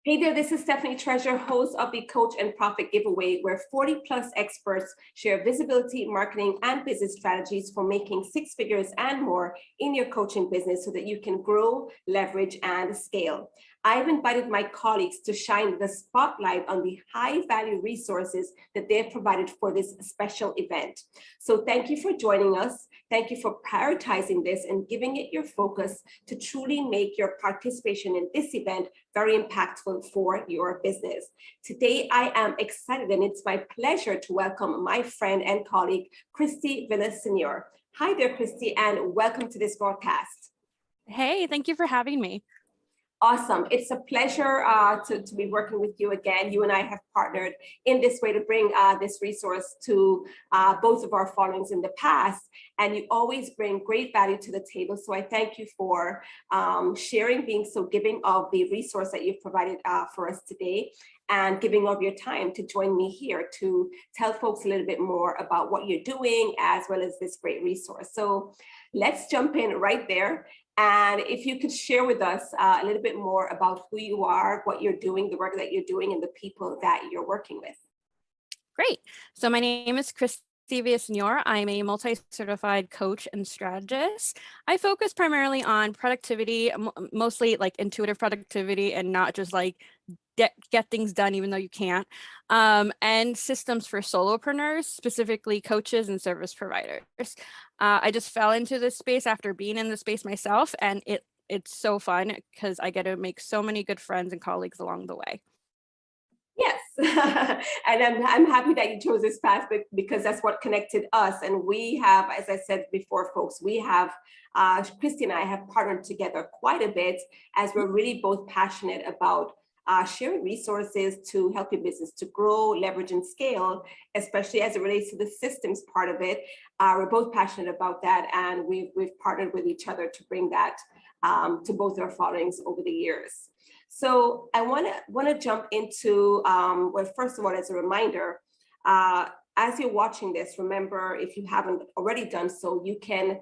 Hey there, this is Stephanie Treasure, host of the Coach and Profit Giveaway, where 40 plus experts share visibility, marketing, and business strategies for making six figures and more in your coaching business so that you can grow, leverage, and scale. I've invited my colleagues to shine the spotlight on the high value resources that they've provided for this special event. So thank you for joining us. Thank you for prioritizing this and giving it your focus to truly make your participation in this event very impactful for your business. Today, I am excited and it's my pleasure to welcome my friend and colleague, Christy Villasenor. Hi there, Christy, and welcome to this broadcast. Hey, thank you for having me. Awesome. It's a pleasure to be working with you again. You and I have partnered in this way to bring this resource to both of our followings in the past, and you always bring great value to the table. So I thank you for sharing, being so giving of the resource that you've provided for us today, and giving of your time to join me here to tell folks a little bit more about what you're doing, as well as this great resource. So let's jump in right there. And if you could share with us a little bit more about who you are, what you're doing, the work that you're doing, and the people that you're working with. Great. So my name is Christy Villasenor. I'm a multi-certified coach and strategist. I focus primarily on productivity, mostly like intuitive productivity and not just like get things done even though you can't, and systems for solopreneurs, specifically coaches and service providers. I just fell into this space after being in the space myself, and it's so fun because I get to make so many good friends and colleagues along the way. Yes, and I'm happy that you chose this path because that's what connected us. And we have, as I said before, folks, we have, Christy and I have partnered together quite a bit as we're really both passionate about sharing resources to help your business to grow, leverage, and scale, especially as it relates to the systems part of it. We're both passionate about that, and we've partnered with each other to bring that to both our followings over the years. So I want to jump into, well, first of all, as a reminder, as you're watching this, remember, if you haven't already done so, you can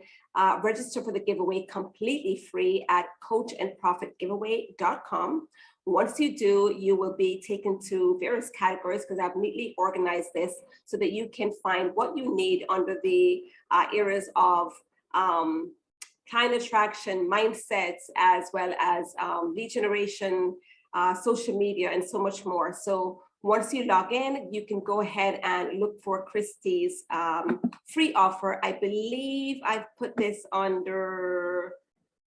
register for the giveaway completely free at coachandprofitgiveaway.com. Once you do, you will be taken to various categories because I've neatly organized this so that you can find what you need under the areas of client attraction, mindsets, as well as lead generation, social media, and so much more. So once you log in, you can go ahead and look for Christy's free offer. I believe I've put this under,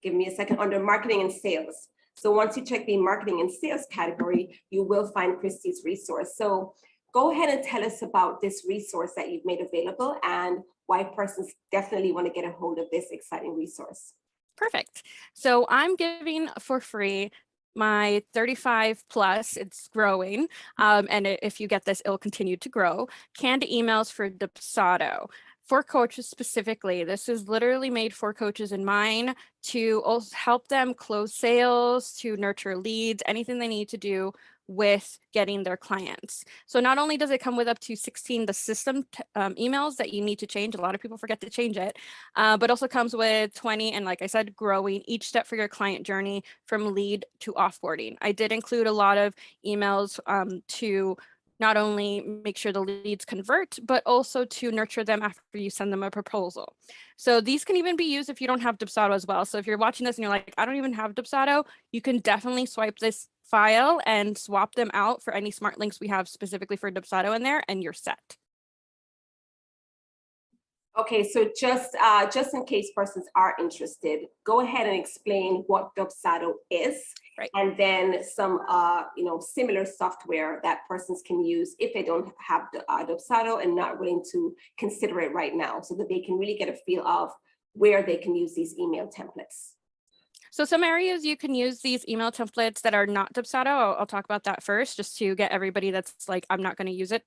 give me a second, under marketing and sales. So once you check the marketing and sales category, you will find Christy's resource. So go ahead and tell us about this resource that you've made available and why persons definitely want to get a hold of this exciting resource. Perfect. So I'm giving for free my 35 plus, it's growing. And if you get this, it'll continue to grow. Canned emails for Dubsado. For coaches specifically, this is literally made for coaches in mind to also help them close sales, to nurture leads, anything they need to do with getting their clients. So not only does it come with up to 16 the system emails that you need to change, a lot of people forget to change it, but also comes with 20, and like I said, growing each step for your client journey from lead to offboarding. I did include a lot of emails to not only make sure the leads convert, but also to nurture them after you send them a proposal. So these can even be used if you don't have Dubsado as well. So if you're watching this and you're like, I don't even have Dubsado, you can definitely swipe this file and swap them out for any smart links we have specifically for Dubsado in there, and you're set. Okay, so just in case persons are interested, go ahead and explain what Dubsado is, right, and then some similar software that persons can use if they don't have Dubsado and not willing to consider it right now, so that they can really get a feel of where they can use these email templates. So some areas you can use these email templates that are not Dubsado. I'll talk about that first, just to get everybody that's like, I'm not going to use it,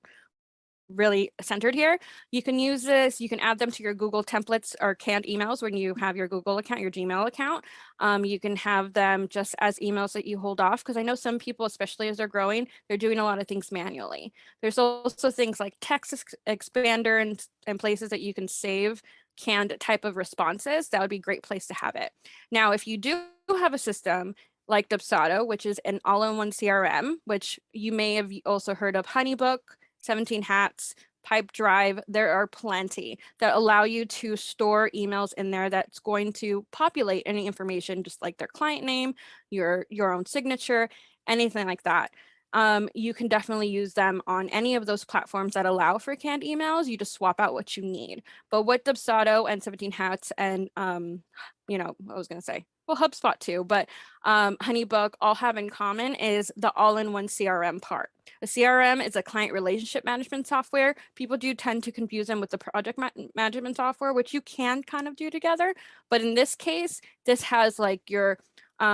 really centered here. You can use this, you can add them to your Google templates or canned emails when you have your Google account, your Gmail account. You can have them just as emails that you hold off, because I know some people, especially as they're growing, they're doing a lot of things manually. There's also things like text expander and places that you can save canned type of responses. That would be a great place to have it. Now, if you do have a system like Dubsado, which is an all-in-one CRM, which you may have also heard of HoneyBook, 17 Hats, Pipedrive. There are plenty that allow you to store emails in there that's going to populate any information, just like their client name, your own signature, anything like that. You can definitely use them on any of those platforms that allow for canned emails. You just swap out what you need. But what Dubsado and 17 Hats and I was going to say, well, HubSpot too, but HoneyBook all have in common is the all-in-one CRM part. A CRM is a client relationship management software. People do tend to confuse them with the project management software, which you can kind of do together. But in this case, this has like your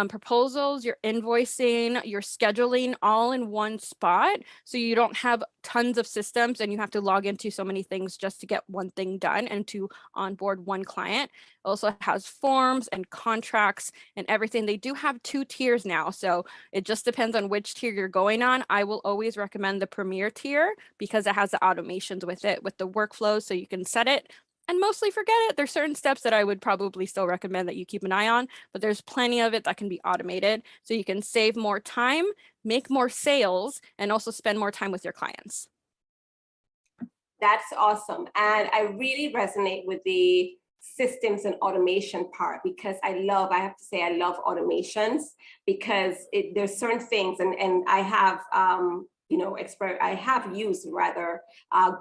proposals, your invoicing, your scheduling all in one spot. So you don't have tons of systems and you have to log into so many things just to get one thing done and to onboard one client. It also has forms and contracts and everything. They do have 2 tiers now. So it just depends on which tier you're going on. I will always recommend the Premier tier because it has the automations with it, with the workflows. So you can set it and mostly forget it. There's certain steps that I would probably still recommend that you keep an eye on, but there's plenty of it that can be automated. So you can save more time, make more sales, and also spend more time with your clients. That's awesome. And I really resonate with the systems and automation part because I have to say, I love automations because there's certain things and I have, I have used rather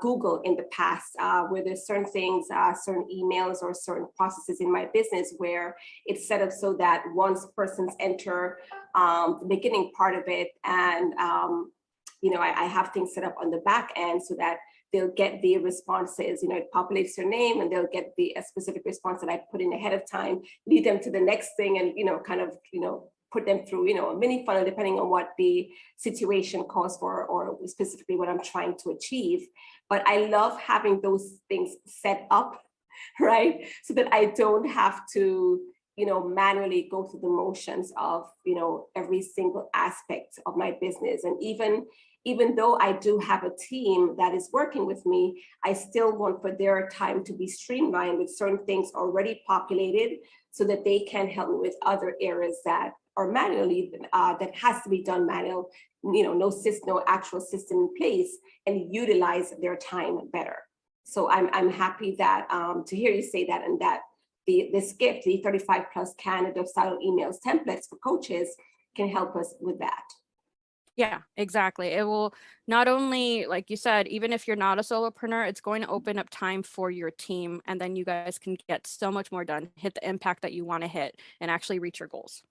Google in the past where there's certain things, certain emails or certain processes in my business where it's set up so that once persons enter the beginning part of it and, I have things set up on the back end so that they'll get the responses, it populates their name and they'll get a specific response that I put in ahead of time, lead them to the next thing and, put them through, a mini funnel, depending on what the situation calls for or specifically what I'm trying to achieve. But I love having those things set up, right? So that I don't have to, manually go through the motions of, every single aspect of my business. And even though I do have a team that is working with me, I still want for their time to be streamlined with certain things already populated so that they can help me with other areas that are manually, that has to be done manual, no actual system in place and utilize their time better. So I'm happy that to hear you say that and that this gift, the 35 plus candidate style emails templates for coaches can help us with that. Yeah, exactly. It will not only, like you said, even if you're not a solopreneur, it's going to open up time for your team. And then you guys can get so much more done, hit the impact that you want to hit and actually reach your goals.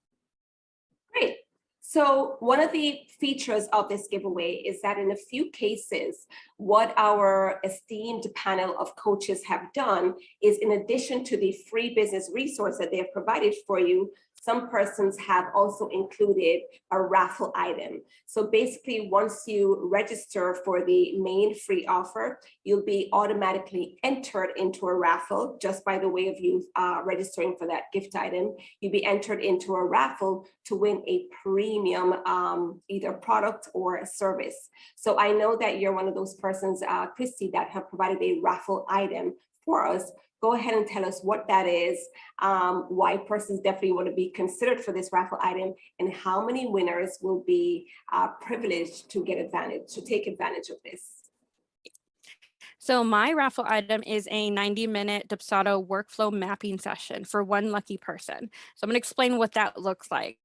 Great. So one of the features of this giveaway is that in a few cases, what our esteemed panel of coaches have done is in addition to the free business resource that they have provided for you, some persons have also included a raffle item. So basically, once you register for the main free offer, you'll be automatically entered into a raffle just by the way of you registering for that gift item. You'll be entered into a raffle to win a premium either product or a service. So I know that you're one of those persons, Christy, that have provided a raffle item for us. Go ahead and tell us what that is, why persons definitely want to be considered for this raffle item, and how many winners will be privileged to take advantage of this. So my raffle item is a 90-minute Dubsado workflow mapping session for one lucky person. So I'm going to explain what that looks like.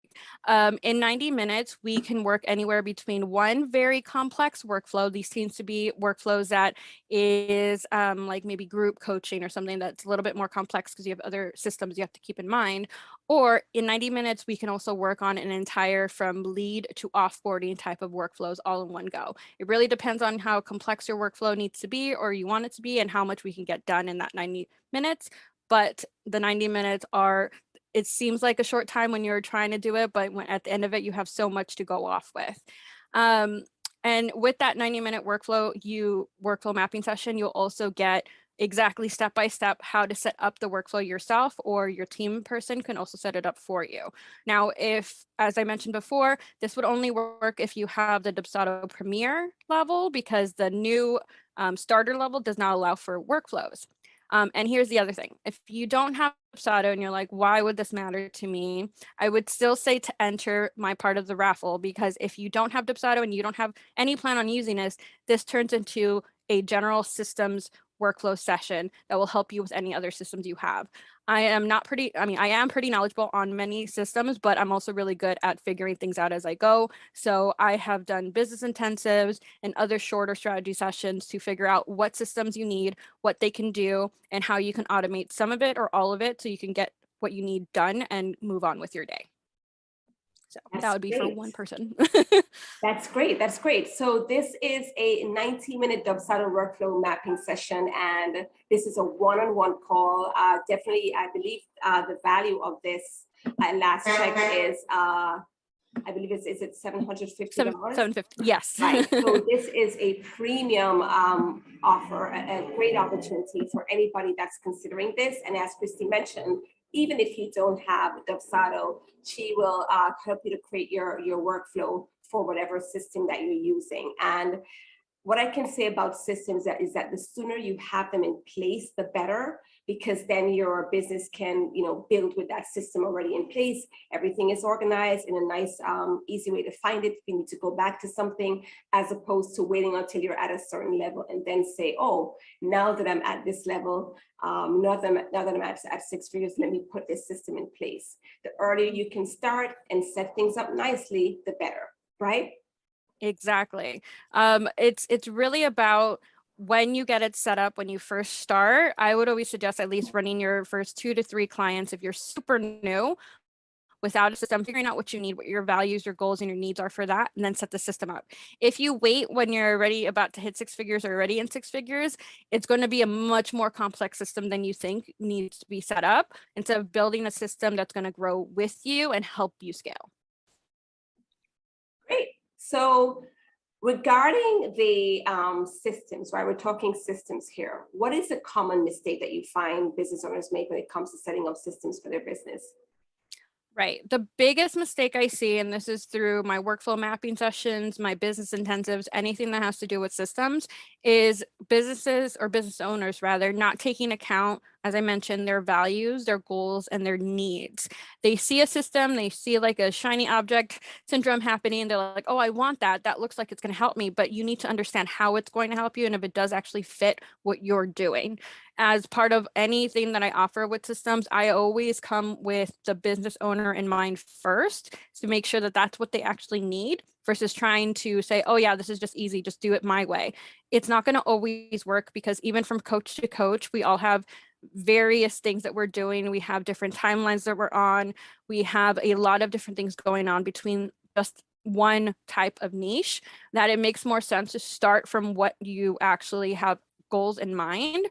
In 90 minutes, we can work anywhere between one very complex workflow. These seems to be workflows that is like maybe group coaching or something that's a little bit more complex because you have other systems you have to keep in mind. Or in 90 minutes, we can also work on an entire from lead to offboarding type of workflows all in one go. It really depends on how complex your workflow needs to be or you want it to be and how much we can get done in that 90 minutes. But the 90 minutes it seems like a short time when you're trying to do it, but at the end of it, you have so much to go off with. And with that 90-minute workflow mapping session, you'll also get exactly step-by-step how to set up the workflow yourself, or your team person can also set it up for you. Now, as I mentioned before, this would only work if you have the Dubsado Premier level, because the new starter level does not allow for workflows. And here's the other thing. If you don't have Dubsado and you're like, why would this matter to me? I would still say to enter my part of the raffle, because if you don't have Dubsado and you don't have any plan on using this turns into a general systems workflow session that will help you with any other systems you have. I am pretty knowledgeable on many systems, but I'm also really good at figuring things out as I go. So I have done business intensives and other shorter strategy sessions to figure out what systems you need, what they can do, and how you can automate some of it or all of it so you can get what you need done and move on with your day. So that That's would be for great. one person. That's great. That's great. So this is a 90-minute Dubsado workflow mapping session, and this is a one-on-one call. Definitely, I believe the value of this last check is, I believe is it $750? $750. Yes. Right. So this is a premium offer, a great opportunity for anybody that's considering this. And as Christy mentioned, even if you don't have Dubsado, she will help you to create your workflow for whatever system that you're using. And what I can say about systems is that the sooner you have them in place, the better, because then your business can, build with that system already in place. Everything is organized in a nice, easy way to find it if you need to go back to something, as opposed to waiting until you're at a certain level and then say, oh, now that I'm at this level, now that I'm at 6 figures, let me put this system in place. The earlier you can start and set things up nicely, the better, right? Exactly. It's really about when you get it set up, when you first start. I would always suggest at least running your first 2 to 3 clients if you're super new without a system, figuring out what you need, what your values, your goals, and your needs are for that, and then set the system up. If you wait when you're already about to hit 6 figures or already in 6 figures, it's going to be a much more complex system than you think needs to be set up, instead of building a system that's going to grow with you and help you scale. Great. So regarding the systems, right? We're talking systems here. What is a common mistake that you find business owners make when it comes to setting up systems for their business? Right. The biggest mistake I see, and this is through my workflow mapping sessions, my business intensives, anything that has to do with systems, is businesses, or business owners rather, not taking account, as I mentioned, their values, their goals, and their needs. They see a system, they see like a shiny object syndrome happening, and they're like, oh, I want that. That looks like it's going to help me. But you need to understand how it's going to help you and if it does actually fit what you're doing. As part of anything that I offer with systems, I always come with the business owner in mind first to make sure that that's what they actually need, versus trying to say, oh yeah, this is just easy, just do it my way. It's not going to always work, because even from coach to coach, we all have various things that we're doing. We have different timelines that we're on. We have a lot of different things going on between just one type of niche, that it makes more sense to start from what you actually have goals in mind.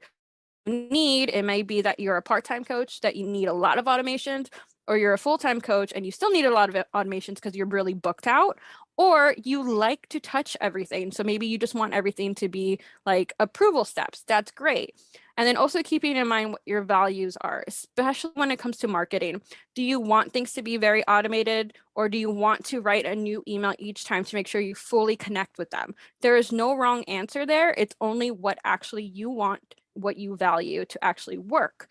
Need, it may be that you're a part-time coach that you need a lot of automations, or you're a full-time coach and you still need a lot of automations because you're really booked out, or you like to touch everything, so maybe you just want everything to be like approval steps. That's great. And then also keeping in mind what your values are, especially when it comes to marketing. Do you want things to be very automated, or do you want to write a new email each time to make sure you fully connect with them? There is no wrong answer there. It's only what actually you want, what you value to actually work.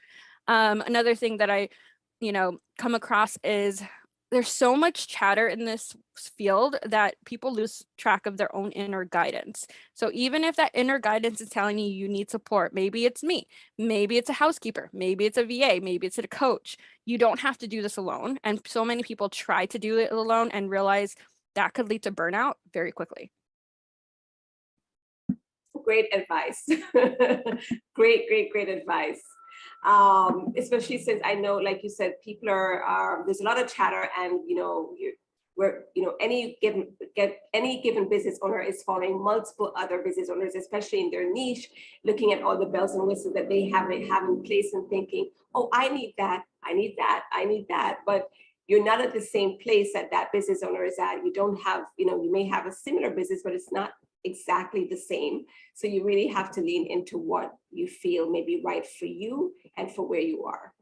Another thing that I, come across is there's so much chatter in this field that people lose track of their own inner guidance. So even if that inner guidance is telling you need support, maybe it's me, maybe it's a housekeeper, maybe it's a VA, maybe it's a coach. You don't have to do this alone. And so many people try to do it alone and realize that could lead to burnout very quickly. Great advice. great advice. Especially since I know, like you said, people are there's a lot of chatter, and any given business owner is following multiple other business owners, especially in their niche, looking at all the bells and whistles that they have in place and thinking, oh, I need that, I need that, I need that. But you're not at the same place that business owner is at. You don't have, you may have a similar business, but it's not exactly the same. So you really have to lean into what you feel may be right for you and for where you are.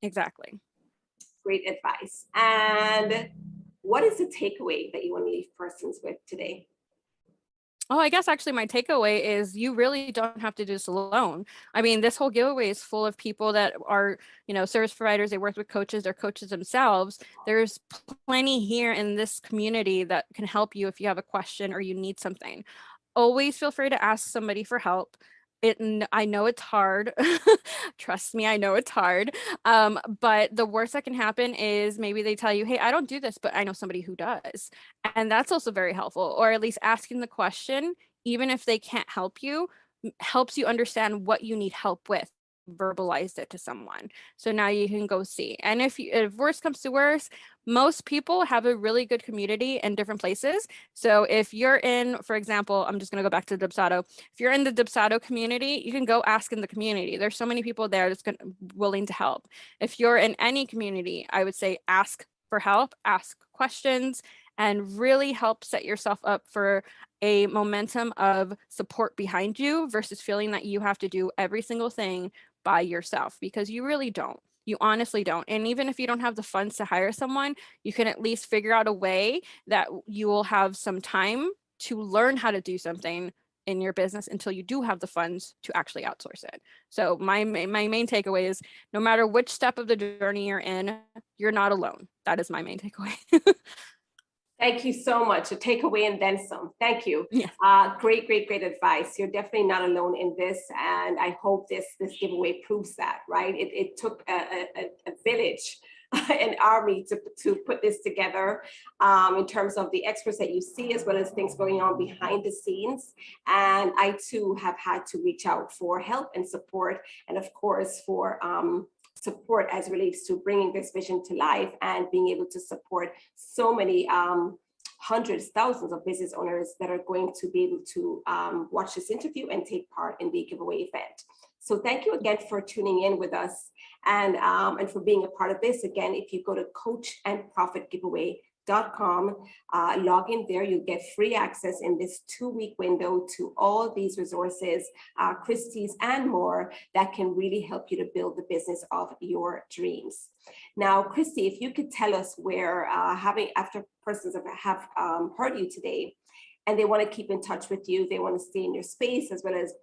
Exactly. Great advice. And what is the takeaway that you want to leave persons with today? Oh, I guess actually my takeaway is you really don't have to do this alone. I mean, this whole giveaway is full of people that are, service providers. They work with coaches, they're coaches themselves. There's plenty here in this community that can help you if you have a question or you need something. Always feel free to ask somebody for help. I know it's hard. Trust me, I know it's hard. But the worst that can happen is maybe they tell you, hey, I don't do this, but I know somebody who does. And that's also very helpful, or at least asking the question, even if they can't help you, helps you understand what you need help with. Verbalize it to someone. So now you can go see. And if worst comes to worst, most people have a really good community in different places. So if you're in, for example, I'm just going to go back to Dubsado. If you're in the Dubsado community, you can go ask in the community. There's so many people there that's willing to help. If you're in any community, I would say ask for help, ask questions, and really help set yourself up for a momentum of support behind you versus feeling that you have to do every single thing by yourself, because you really don't. You honestly don't. And even if you don't have the funds to hire someone, you can at least figure out a way that you will have some time to learn how to do something in your business until you do have the funds to actually outsource it. So my main takeaway is no matter which step of the journey you're in, you're not alone. That is my main takeaway. Thank you so much. A takeaway and then some. Thank you. Yeah. Great advice. You're definitely not alone in this, and I hope this giveaway proves that. Right? It took a village, an army to put this together, in terms of the experts that you see, as well as things going on behind the scenes. And I too have had to reach out for help and support, and of course for support as relates to bringing this vision to life and being able to support so many hundreds, thousands of business owners that are going to be able to watch this interview and take part in the giveaway event. So thank you again for tuning in with us, and for being a part of this. Again, if you go to coachandprofitgiveaway.com, log in there, you'll get free access in this 2-week window to all these resources, Christie's and more, that can really help you to build the business of your dreams. Now, Christy, if you could tell us where, after persons have heard you today, and they want to keep in touch with you, they want to stay in your space, as well as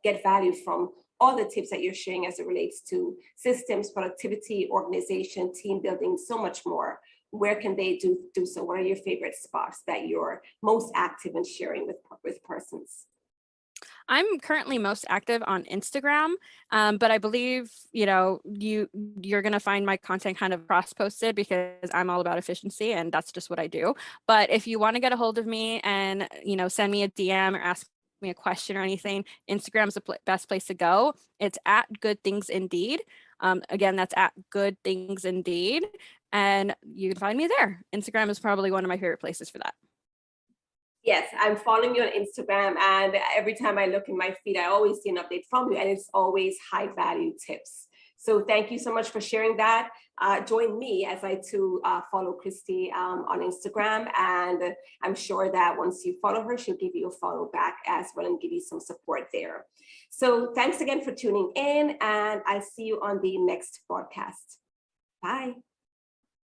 get value from all the tips that you're sharing as it relates to systems, productivity, organization, team building, so much more. Where can they do so? What are your favorite spots that you're most active in sharing with persons? I'm currently most active on Instagram, but I believe, you're going to find my content kind of cross-posted because I'm all about efficiency and that's just what I do. But if you want to get a hold of me and, send me a DM or ask me a question or anything, Instagram is the best place to go. It's at Good Things Indeed. Again, that's at Good Things Indeed. And you can find me there. Instagram is probably one of my favorite places for that. Yes, I'm following you on Instagram, and every time I look in my feed, I always see an update from you, and it's always high value tips. So thank you so much for sharing that. Join me as I too follow Christy on Instagram, and I'm sure that once you follow her, she'll give you a follow back as well and give you some support there. So thanks again for tuning in, and I'll see you on the next broadcast. Bye.